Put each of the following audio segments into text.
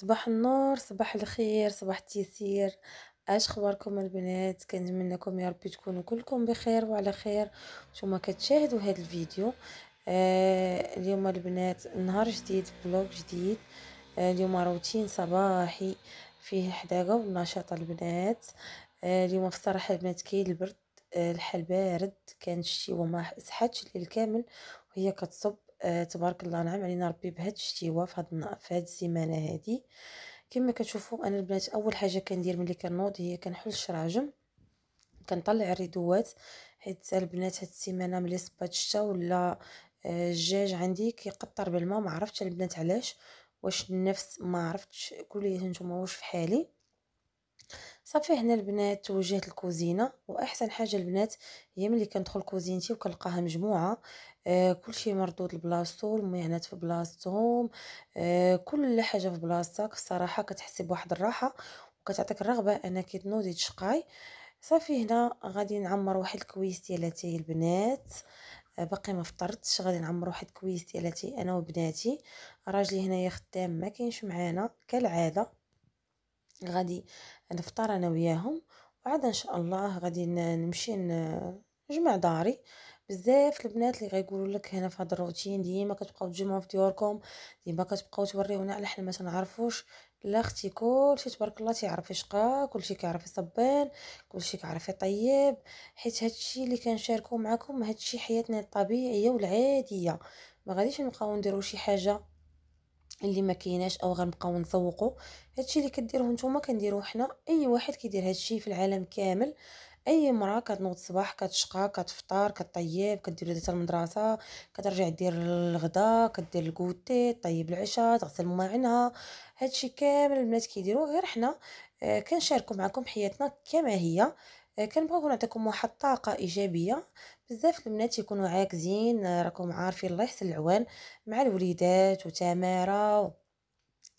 صباح النور، صباح الخير، صباح التيسير. اش اخباركم البنات؟ كنتمنىكم يا ربي تكونوا كلكم بخير وعلى خير نتوما كتشاهدوا هذا الفيديو. اليوم البنات نهار جديد، فلوق جديد. اليوم روتين صباحي فيه حداقه والنشاط البنات. اليوم في الصراحه البنات كاين البرد، الحال بارد، كان الشتيوه ما سحاتش الليل كامل وهي كتصب. تبارك الله، نعم علينا ربي بهاد الشتيوه في هاد السيمانه هادي. كما كتشوفوا انا البنات اول حاجه كندير ملي كنوض هي كنحل الشراجم، كنطلع الريدوات، حيت البنات هاد السيمانه ملي صبات الشتا ولا الدجاج عندي كيقطر بالماء. ما عرفتش البنات علاش، واش النفس ما عرفتش. قولوا لي نتوما واش في حالي. صافي هنا البنات توجهت الكوزينه، واحسن حاجه البنات هي ملي كندخل كوزينتي وكنلقاها مجموعه، كلشي مردود لبلاصتو، المعانات في بلاصتهم، كل حاجه في بلاصتك. الصراحه كتحسي بواحد الراحه وكتعطيك الرغبه انك تنوضي تشقاي. صافي هنا غادي نعمر واحد الكويس ديال اتاي البنات. باقي ما فطرتش، غادي نعمر واحد الكويس ديال اتاي انا وبناتي. راجلي هنايا خدام ما كاينش معانا كالعاده، غادي نفطر انا وياهم، وعاد ان شاء الله غادي نمشي نجمع داري. بزاف البنات اللي غيقولوا لك هنا في هذا الروتين ديما كتبقاو تجمعوا في ديوركم، ديما كتبقاو توريونا على حنا ما تنعرفوش. لا اختي، كلشي تبارك الله تيعرف يشقى، كلشي كيعرف يصبان، كلشي كيعرف يطيب، حيت هادشي اللي كنشاركو معكم، هادشي حياتنا الطبيعيه والعاديه. ما غاديش نبقاو نديرو شي حاجه اللي ما كايناش او غنبقاو نسوقوا. هادشي اللي كديروه نتوما كنديروه حنا، اي واحد كيدير هادشي في العالم كامل. اي امراه كتنوض الصباح كتشقى كتفطر كطيب كدير وليداتها المدرسه، كترجع دير الغدا، كدير الكوتي، طيب العشاء، تغسل مواعينها. هادشي كامل البنات كيديروه، غير حنا كنشاركوا معكم حياتنا كما هي. كنبغيو نعطيكم واحد الطاقه ايجابيه. بزاف البنات يكونوا عاكزين، راكم عارفين الله يحسن العوان مع الوليدات وتمارة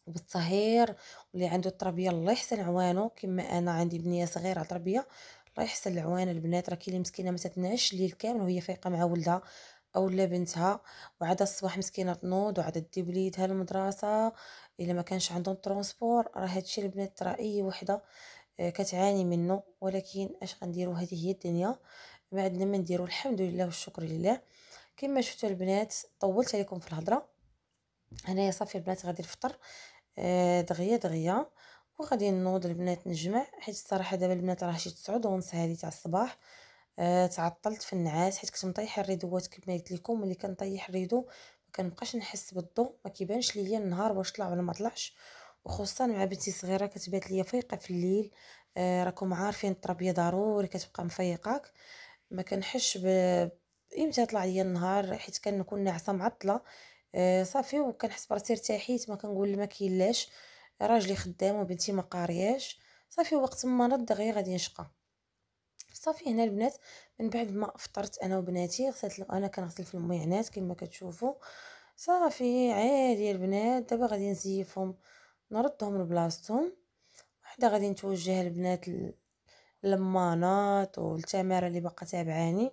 وبالطهير، واللي عنده التربيه الله يحسن عوانه. كما انا عندي بنيه صغيره تربيه، الله يحسن العوان البنات. راه كاين اللي مسكينه ما تتنعش الليل كامل وهي فايقه مع ولدها او لا بنتها، وعاد الصباح مسكينه تنوض وعاد دي وليدها المدرسه الا ما كانش عندهم ترونسبور. راه هادشي البنات راه اي وحده كتعاني منه، ولكن اش غنديروا، هذه هي الدنيا، ما عندنا ما نديروا. الحمد لله والشكر لله. كما شفتوا البنات طولت عليكم في الهضره. هنايا صافي البنات غادي نفطر دغيا دغيا، وغادي نوض البنات نجمع، حيت الصراحه دابا البنات راه شي 9:30 هذه تاع الصباح. تعطلت في النعاس حيت كنت مطيحه الريدوات كما قلت لكم. ملي كنطيح الريدو ما كنبقاش نحس بالضوء، ما كيبانش ليا النهار واش طلع ولا ما طلعش، وخصوصا مع بنتي صغيره كتبات ليا فايقه في الليل. راكم عارفين التربيه ضروري كتبقى مفيقاك، ما كنحش امتى طلع ليا النهار، حيت كنكون ناعسه معطله. صافي وكنحس براسي ارتاحيت، ما كنقول ما كاينلاش، راجلي خدام وبنتي ما قارياش. صافي وقت ما نض دغيا غادي نشقى. صافي هنا البنات من بعد ما فطرت انا وبناتي، انا كنغسل في الميعنات كما كتشوفوا. صافي عادي البنات، دابا غادي نزيفهم نردهم لبلاصتهم. وحده غادي نتوجه البنات للماناط والتماره اللي باقا تابعاني.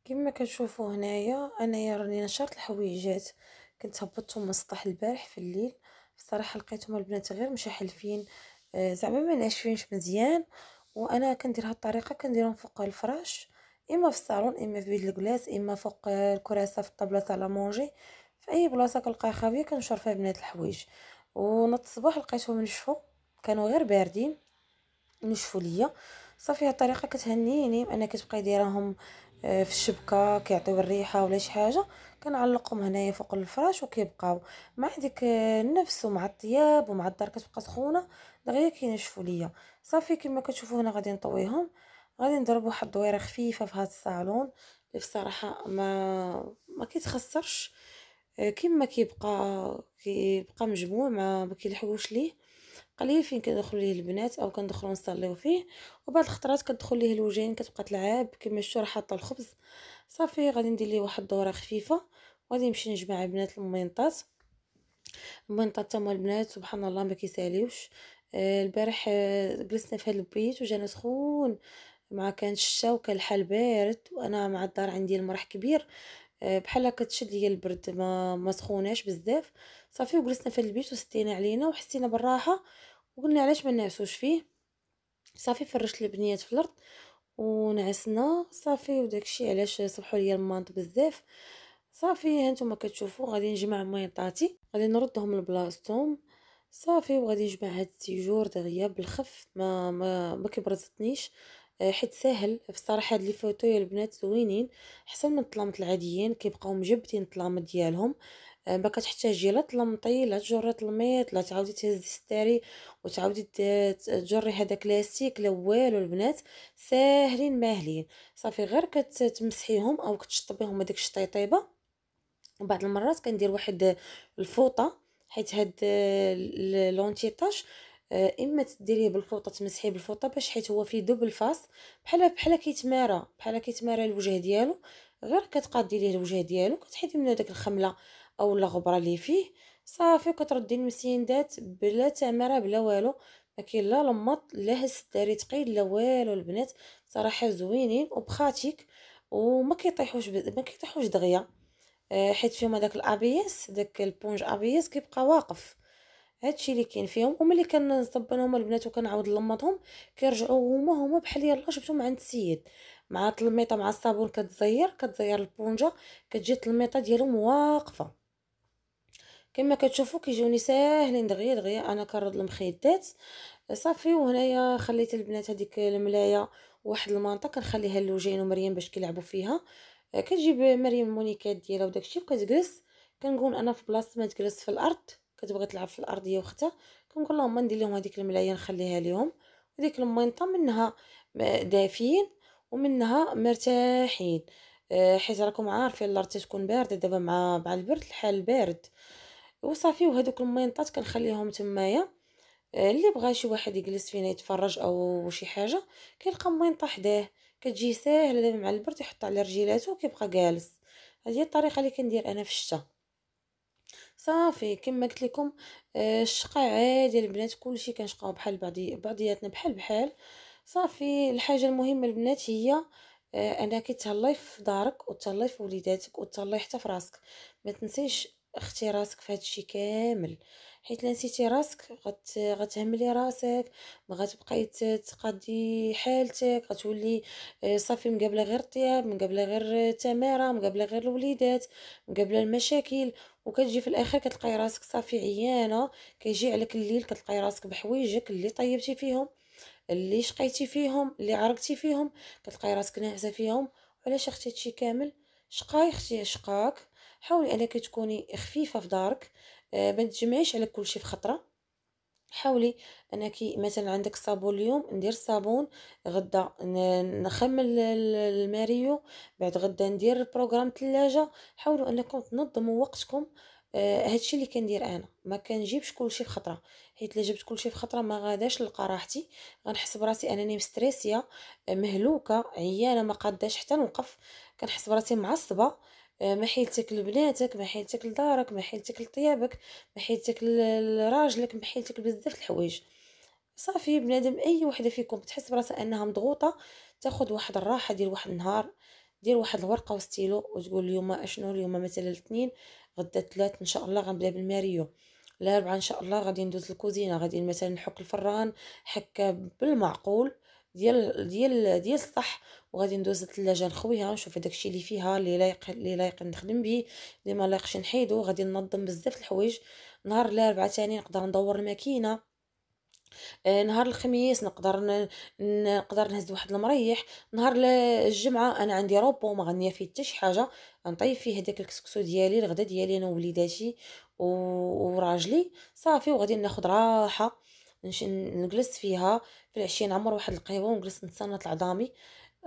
كما كتشوفوا هنايا انايا راني نشرت الحويجات، كنت هبطتهم من السطح البارح في الليل. بصراحه لقيتهم البنات غير مش حالفين، زعما ما ناشفينش مزيان. وانا كندير هاد الطريقه كنديرهم فوق الفراش، اما في الصالون اما في بيت الكلاس اما فوق الكراسه في الطابله تاع لامونجي. في اي بلاصه كنلقاها خاويه كنشر فيها بنات الحوايج. ونض الصباح لقيتهم نشفوا، كانوا غير باردين نشفوا ليا. صافي هاد الطريقه كتهنيني، انا كتبقاي دايراهم في الشبكه كيعطيو الريحه ولا شي حاجه. كنعلقهم هنايا فوق الفراش وكيبقاو مع ديك النفس ومع الطياب ومع الدار كتبقى سخونه دغيا كينشفوا ليا. صافي كما كتشوفوا هنا غادي نطويهم، غادي نضرب واحد الدويره خفيفه في هاد الصالون اللي بصراحه ما كيتخسرش. كيما كيبقى مجموع ما كيلحقوش ليه. قليل فين كندخل ليه البنات او كندخلوا نصليو فيه، وبعض الخطرات كتدخل ليه الوجين كتبقى تلعب كما شفتوا راه حاطه الخبز. صافي غادي ندير ليه واحد الدوره خفيفه وغادي نمشي نجمع البنات المينطات. المينطات تما البنات سبحان الله ما كيساليوش. البارح جلسنا في هذا البيت وجانا سخون، مع كان الشتا وكان الحال بارد وانا مع الدار عندي المرح كبير. بحال كتشد ليا البرد ما سخوناش بزاف. صافي وجلسنا في البيت وستينا علينا وحسينا بالراحه، وقلنا علاش ما نعسوش فيه. صافي فرشت البنيات في الارض ونعسنا صافي، وداكشي علاش صبحوا ليا المانط بزاف. صافي هانتوما كتشوفوا غادي نجمع ميطاتي غادي نردهم لبلاصتهم. صافي وغادي نجمع هاد السيجور دغيا بالخف ما كيبرزطنيش. حيت ساهل بصراحه هاد لي فوتو يا البنات زوينين احسن من الطلامط العاديين كيبقاو مجبدين الطلامط ديالهم. ما كتحتاجي لا طلمطي لا تجري طلميط لا تعاودي تهزي ستاري وتعاودي تجري هذاك لاستيك لا والو. البنات ساهلين ماهلين، صافي غير كتمسحيهم او كتشطبيهم هذيك الشطيطيبه. وبعض المرات كندير واحد الفوطه، حيت هاد لونتيطاج اما تديريه بالفوطه تمسحيه بالفوطه باش حيت هو فيه دوبل فاس، بحال كيتمارى الوجه ديالو. غير كتقادي ليه الوجه ديالو كتحيدي منه داك الخمله او الغبره اللي فيه. صافي كتردي المسيندات بلا تماره بلا والو، ما كاين لا لمط لا هز الداري ثقيل لا والو. البنات صراحه زوينين وبخاتيك وما كيطيحوش دغيا. حيت فيهم هذاك الابيس داك البونج ابيس كيبقى واقف. هادشي اللي كاين فيهم، وملي كنصبنهم البنات وكنعاود نلمطهم كيرجعوا هما بحال يلاه جبتهم عند السيد. مع التلميطه مع الصابون كتزير البونجه كتجي التلميطه ديالهم واقفه. كما كتشوفوا كيجوني ساهلين دغيا انا كنرد المخيدات. صافي وهنايا خليت البنات هذيك الملايه واحد المنطقه كنخليها لوجين ومريم باش كيلعبوا فيها. كتجيب مريم المونيكات ديالها وداكشي وكتجلس. كنقول انا في بلاصه ما تجلس في الارض كتبغي تلعب في الارض هي وختها، كنقول لهم ما ندير لهم هذيك الملايه نخليها لهم. وديك المنطقه منها دافين ومنها مرتاحين. حيت راكم عارفين الارض تكون بارده دابا مع البرد الحال بارد. وصافي وهذوك المينطات كنخليهم تمايا. اللي بغى شي واحد يجلس فينا يتفرج او شي حاجه كيلقى مينطه حداه كتجي ساهله دابا مع البرد يحط على رجيلاته وكيبقى جالس. هذه هي الطريقه اللي كندير انا في الشتا. صافي كما قلت لكم الشقا عادي البنات كلشي كنشقاو بحال بعضياتنا بحال. صافي الحاجه المهمه البنات هي انك تهلاي في دارك وتهلاي في وليداتك وتهلاي حتى في راسك. ما تنسيش اختي راسك في هادشي كامل، حيت لا نسيتي راسك غتهملي راسك. ما غتبقاي تقضي حالتك غتولي صافي مقابله غير الطياب مقابله غير التماره مقابله غير الوليدات مقابله المشاكل. وكتجي في الاخر كتلقاي راسك صافي عيانه. كيجي عليك الليل كتلقاي راسك بحوايجك اللي طيبتي فيهم اللي شقيتي فيهم اللي عرقتي فيهم كتلقاي راسك ناعسه فيهم. علاش اختي هادشي كامل؟ شقاي اختي شقاك. حاولي انك تكوني خفيفه في دارك، ما تجمعيش على كل شيء في خطره. حاولي انك مثلا عندك صابون اليوم ندير الصابون، غدا نخمل الماريو، بعد غدا ندير البروغرام الثلاجه. حاولوا انكم تنظموا وقتكم. هادشي اللي كندير انا ما كنجيبش كلشي في خطره، حيت الا جبت كلشي في خطره ما غاداش نلقى راحتي. غنحس براسي انني مستريسيه مهلوكه عيانه ما قاداش حتى نوقف. كنحس براسي معصبه. ما حيلتك لبناتك ما حيلتك لدارك ما حيلتك لطيابك ما حيلتك لراجلك ما حيلتك بزاف الحوايج. صافي بنادم اي وحده فيكم تحس براسها انها مضغوطه تاخذ واحد الراحه ديال واحد النهار، دير واحد الورقه وستيلو وتقول اليوم اشنو، اليوم مثلا الاثنين، غدا الثلاث ان شاء الله غنبدا بالماريو، الاربعاء ان شاء الله غادي ندوز للكوزينه، غادي مثلا نحك الفران حكه بالمعقول ديال الصح، وغادي ندوز للثلاجه نخويها نشوف داكشي اللي فيها اللي لايق نخدم به، اللي ما لايقش نحيدو. غادي ننظم بزاف الحوايج. نهار الاربعاء تاني نقدر ندور الماكينه. نهار الخميس نقدر نهز واحد المريح. نهار الجمعه انا عندي روبو ما غنيا فيه حتى شي حاجه، غنطيب فيه هذاك الكسكسو ديالي الغدا ديالي انا ووليداتي وراجلي صافي، وغادي ناخذ راحه نجلس فيها. في العشيه نعمر واحد القهوه ونجلس نتصنت لعظامي.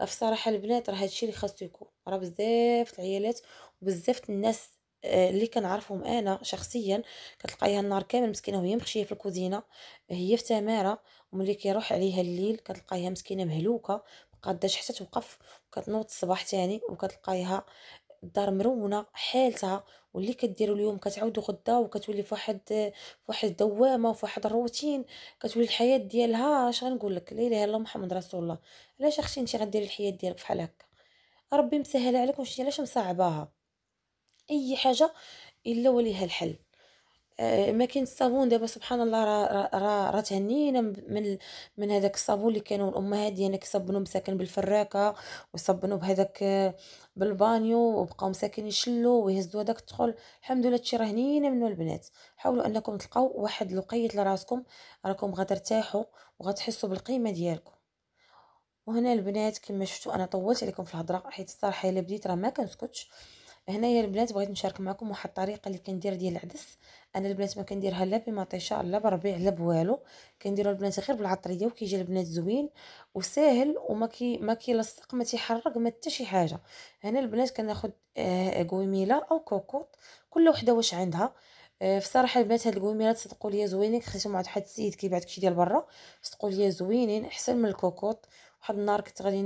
في صراحه البنات راه هادشي اللي خاصو يكون، راه بزاف العيالات وبزاف الناس اللي كنعرفهم انا شخصيا كتلقايها النهار كامل مسكينه وهي مخشيه في الكوزينه، هي في تماره، وملي كيروح عليها الليل كتلقايها مسكينه مهلوكه مقاداش حتى توقف، وكتنوض الصباح تاني وكتلقايها الدار مرونه حالتها، واللي كديروا اليوم كتعاودوا غدا وكتولي في واحد الدوامه وفي واحد الروتين. كتولي الحياه ديالها اش غنقول لك، لا اله الا الله محمد رسول الله. علاش اختي انت غديري الحياه ديالك بحال هكا؟ ربي مسهل عليك واش علاش مصعباها؟ اي حاجه الا وليها الحل. ما كاين الصابون دابا سبحان الله راه تهنينا من هذاك الصابون اللي كانوا الامهات ديالنا كيصبنوا مساكن بالفراكه ويصبنوا بهذاك بالبانيو، وبقاو مساكن يشلوا ويهزوا هذاك الدخل. الحمد لله هادشي راه هنينا منه البنات. حاولوا انكم تلقاو واحد الوقيت لراسكم، راكم غترتاحوا وغتحسوا بالقيمه ديالكم. وهنا البنات كما شفتوا انا طولت عليكم في الهضره، حيت الصراحه الا بديت راه ما كنسكتش. هنايا البنات بغيت نشارك معكم واحد الطريقه اللي كندير ديال العدس. انا البنات ما كنديرها لا بمطيشه لا بربيع لا بوالو، كنديرها البنات غير بالعطريه وكيجي البنات زوين وساهل ما كيلصق ما تيحرق ما حتى شي حاجه. هنا البنات كناخذ قويميله او كوكوط، كل وحده واش عندها. في صراحه البنات هاد القويميلات صدقوا لي زوينين، خديتهم عند واحد السيد كيبيع داكشي ديال برا، صدقوا لي زوينين احسن من الكوكوط. واحد النهار كنت غادي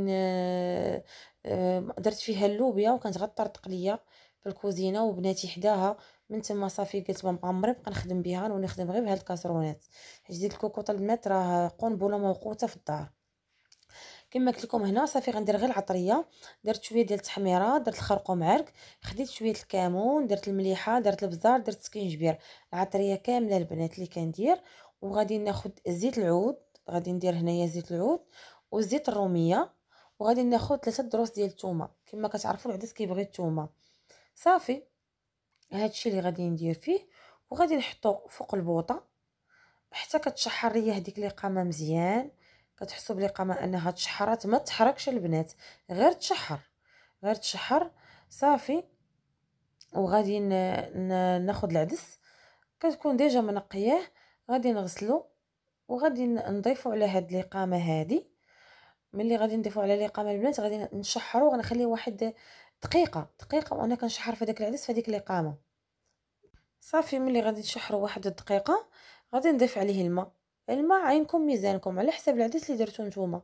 درت فيها اللوبيا وكانت غطرطق ليا في الكوزينه وبناتي حداها. من تما صافي قلت ما عمري نبقى نخدم بها ونخدم غير بهاد الكاسرونات، حيت ديك الكوكوط البنات راه قنبله موقوته في الدار. كما قلت لكم هنا صافي غندير غير العطريه. درت شويه ديال التحميره، درت الخرقوم عرق، خديت شويه الكمون، درت المليحه، درت البزار، درت سكينجبير، العطريه كامله البنات اللي كندير. وغادي ناخذ زيت العود، غادي ندير هنايا زيت العود وزيت الروميه، وغادي ناخذ 3 دروس ديال الثومه. كما كتعرفوا العدس كيبغي الثومه. صافي هادشي اللي غادي ندير فيه، وغادي نحطو فوق البوطه حتى كتشحر ليا هذيك القامه مزيان. كتحسوا بلي قامه انها تشحرات ما تحركش البنات، غير تشحر غير تشحر. صافي وغادي ناخذ العدس كتكون ديجا منقياه، غادي نغسلو وغادي نضيفو على هاد القامه هادي. ملي غادي نضيفو على القامه البنات غادي نشحرو، غنخليه واحد دقيقه وانا كنشحر في داك العدس في هذيك القامه. صافي ملي غادي نشحرو واحد الدقيقه غادي نضيف عليه الماء عينكم ميزانكم على حساب العدس اللي درتو نتوما.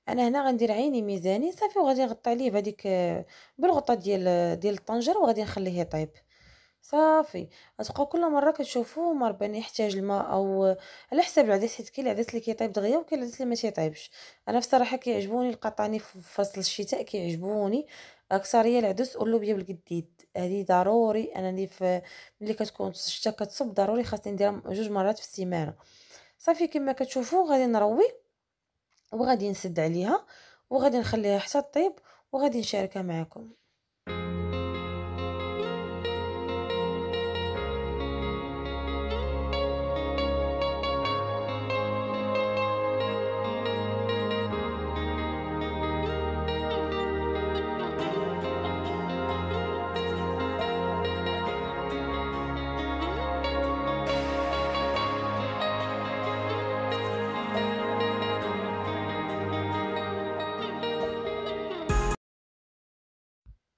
انا هنا غندير عيني ميزاني صافي، وغادي نغطي عليه بهذيك بالغطا ديال الطنجره وغادي نخليه يطيب. صافي غتبقاو كل مره كتشوفوا مربان يحتاج الماء او على حساب العدس، حيت كاين العدس اللي كيطيب دغيا وكاين العدس اللي ما تيطيبش. انا بصراحه كيعجبوني القطاني في فصل الشتاء، كيعجبوني اكثريه العدس واللوبيا بالقديد، هذه ضروري. انا اللي ملي كتكون الشتاء كتصب ضروري خاصني نديرها 2 مرات في السيمانه. صافي كما كتشوفوا غادي نروي وغادي نسد عليها وغادي نخليها حتى طيب وغادي نشاركها معكم.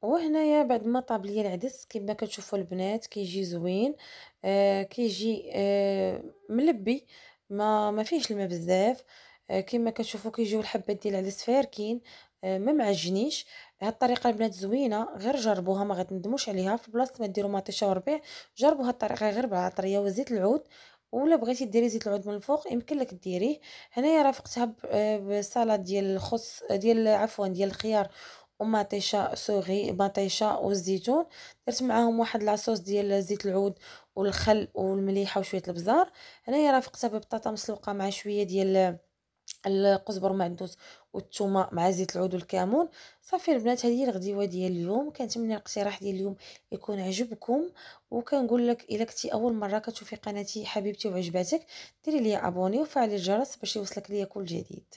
وهنايا بعد ما طاب ليا العدس كما كتشوفوا البنات كيجي زوين، كيجي ملبي، ما فيهش الماء بزاف. كما كتشوفوا كيجيو الحبات ديال العدس فاركين، ما معجنيش. هاد الطريقه البنات زوينه، غير جربوها ما غتندموش عليها. في بلاصه ما ديروا مطيشه وربيع جربوا هاد الطريقه غير بالعطريه وزيت العود، ولا بغيتي ديري زيت العود من الفوق يمكن لك ديريه. هنايا رافقتها بسلطه ديال الخس ديال عفوا ديال الخيار ومطيشه صوغي مطيشه والزيتون. درت معاهم واحد لاصوص ديال زيت العود والخل والمليحه وشويه البزار. هنايا رافقتها ببطاطا مسلوقه مع شويه ديال القزبر معدوس والثومه مع زيت العود والكمون. صافي البنات، هذه هي الغديوه ديال اليوم. كنتمنى الاقتراح ديال اليوم يكون عجبكم، وكنقول لك الا كنتي اول مره كتشوفي قناتي حبيبتي وعجباتك، ديري لي ابوني وفعلي الجرس باش يوصلك ليا كل جديد.